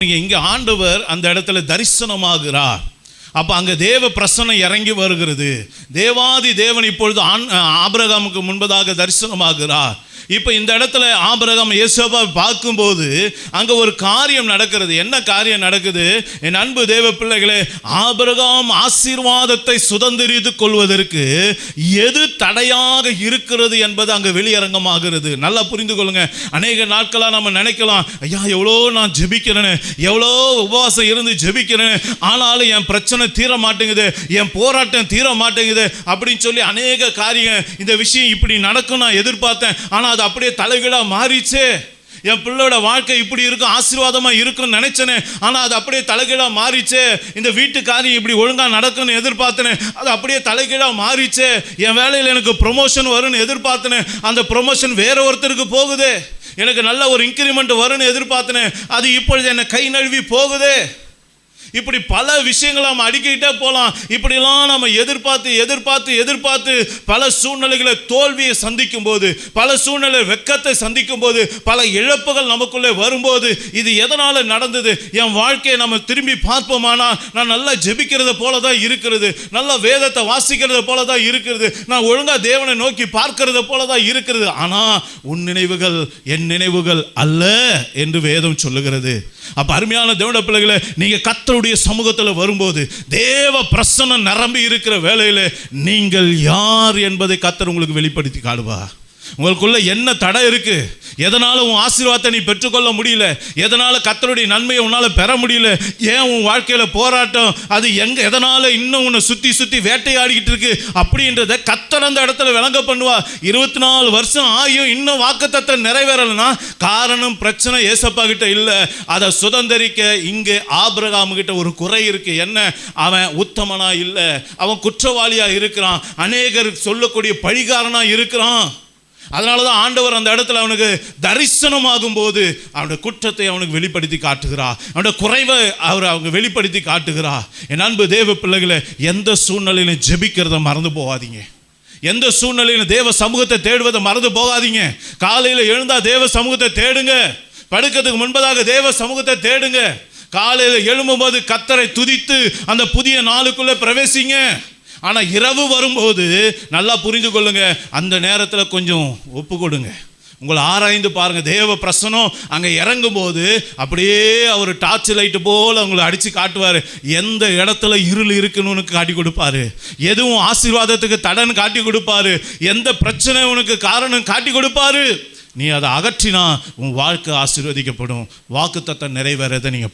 இங்கே ஆண்டவர் அந்த இடத்துல தரிசனமாகிறார். அப்போ அங்கே தேவ பிரசன்னம் இறங்கி வருகிறது. தேவாதி தேவன் இப்பொழுது ஆபிரகாமுக்கு முன்பதாக தரிசனமாகிறார். இப்போ இந்த இடத்துல ஆபிரகாம் யோசேப்பாவை பார்க்கும்போது அங்கே ஒரு காரியம் நடக்கிறது. என்ன காரியம் நடக்குது? என் அன்பு தேவ பிள்ளைகளே, ஆபிரகாம் ஆசீர்வாதத்தை சுதந்திரித்துக் கொள்வதற்கு எது தடையாக இருக்கிறது என்பது அங்கே வெளியரங்கமாகிறது. நல்லா புரிந்து கொள்ளுங்க. அநேக நாட்களாக நம்ம நினைக்கலாம், ஐயா எவ்வளோ நான் ஜெபிக்கிறேன்னு, எவ்வளோ உபவாசம் இருந்து ஜெபிக்கிறேன்னு, ஆனாலும் என் பிரச்சனை தீர மாட்டேங்குது, என் போராட்டம் தீர மாட்டேங்குது அப்படின்னு சொல்லி அநேக காரியம், இந்த விஷயம் இப்படி நடக்கும் நான் எதிர்பார்த்தேன், ஆனால் அது அப்படியே தலைகீழாக மாறிச்சு. என் பிள்ளையோட வாழ்க்கை இப்படி இருக்கும், ஆசீர்வாதமா இருக்கும்னு நினைச்சேனே, ஆனால் அது அப்படியே தலைகீழாக மாறிச்சு. இந்த வீட்டுக்காரியம் இப்படி ஒழுங்காக நடக்கும்னு எதிர்பார்த்தேனே, அது அப்படியே தலைகீழாக மாறிச்சு. என் வேலையில் எனக்கு ப்ரொமோஷன் வரும்னு எதிர்பார்த்தேனே, அந்த ப்ரொமோஷன் வேற ஒருத்தருக்கு போகுது. எனக்கு நல்ல ஒரு இன்க்ரிமெண்ட் வரும்னு எதிர்பார்த்தேனே, அது இப்பொழுது என்னை கை நழுவி போகுது. இப்படி பல விஷயங்களை நம்ம அடிக்கிட்டே போகலாம். இப்படிலாம் நம்ம எதிர்பார்த்து பல சூழ்நிலைகளை தோல்வியை சந்திக்கும் போது, பல சூழ்நிலை வெட்கத்தை சந்திக்கும் போது, பல இழப்புகள் நமக்குள்ளே வரும்போது, இது எதனால் நடந்தது? என் வாழ்க்கையை நம்ம திரும்பி பார்ப்போமானா, நான் நல்லா ஜெபிக்கிறத போல தான் இருக்கிறது, நல்லா வேதத்தை வாசிக்கிறத போல தான் இருக்கிறது, நான் ஒழுங்காக தேவனை நோக்கி பார்க்கறத போல தான் இருக்கிறது. ஆனால் உன் நினைவுகள் என் நினைவுகள் அல்ல என்று வேதம் சொல்லுகிறது. அப்ப அருமையான தேவனுடைய பிள்ளைகளே, நீங்க கர்த்தருடைய சமூகத்தில் வரும்போது, தேவ பிரசன்னம் நிரம்பி இருக்கிற வேளையில நீங்கள் யார் என்பதை கர்த்தர் உங்களுக்கு வெளிப்படுத்தி காட்டுவா. உங்களுக்குள்ள என்ன தடை இருக்கு? எதனால உன் ஆசீர்வாதத்தை நீ பெற்றுக்கொள்ள முடியல? எதனால கர்த்தருடைய நன்மையை உன்னால பெற முடியல? ஏன் உன் வாழ்க்கையில போராட்டம்? அது எதனால இன்னும் உன்னை சுத்தி வேட்டையாடிக்கிட்டு இருக்கு அப்படின்றத கர்த்தர் அந்த இடத்துல விளங்க பண்ணுவா. 24 வருஷம் ஆகியும் இன்னும் வாக்குத்தத்தம் நிறைவேறலைன்னா காரணம் பிரச்சனை ஏசப்பா கிட்ட இல்ல. அதை சுதந்திரிக்க இங்கே ஆபிரகாம் கிட்ட ஒரு குறை இருக்கு. என்ன? அவன் உத்தமனா இல்ல, அவன் குற்றவாளியா இருக்கிறான், அநேகர் சொல்லக்கூடிய பழிகாரனா இருக்கிறான். அதனாலதான் ஆண்டவர் அந்த இடத்துல அவனுக்கு தரிசனமாகும் போது அவனுடைய குற்றத்தை அவனுக்கு வெளிப்படுத்தி காட்டுகிறார், அவனுடைய குறைவை அவங்க வெளிப்படுத்தி காட்டுகிறார். என் அன்பு தேவ பிள்ளைகளை, எந்த சூழ்நிலையிலும் ஜெபிக்கிறத மறந்து போகாதீங்க. எந்த சூழ்நிலையிலும் தேவ சமூகத்தை தேடுவதை மறந்து போகாதீங்க. காலையில் எழுந்தா தேவ சமூகத்தை தேடுங்க, படுக்கிறதுக்கு முன்பதாக தேவ சமூகத்தை தேடுங்க. காலையில் எழும்பும்போது கர்த்தரை துதித்து அந்த புதிய நாளுக்குள்ளே பிரவேசிங்க. ஆனால் இரவு வரும்போது நல்லா புரிந்து கொள்ளுங்க, அந்த நேரத்தில் கொஞ்சம் ஒப்பு கொடுங்க, உங்களை ஆராய்ந்து பாருங்க. தேவ பிரசனம் அங்கே இறங்கும் போது அப்படியே அவர் டார்ச் லைட்டு போல் அவங்களை அடித்து காட்டுவார். எந்த இடத்துல இருள் இருக்குன்னு காட்டி கொடுப்பாரு, எதுவும் ஆசீர்வாதத்துக்கு தடன்னு காட்டி கொடுப்பாரு, எந்த பிரச்சனை உனக்கு காரணம் காட்டி கொடுப்பாரு. நீ அதை அகற்றினா உன் வாழ்க்கை ஆசீர்வதிக்கப்படும், வாக்குத்தத்தம் நிறைவேறதை நீங்கள்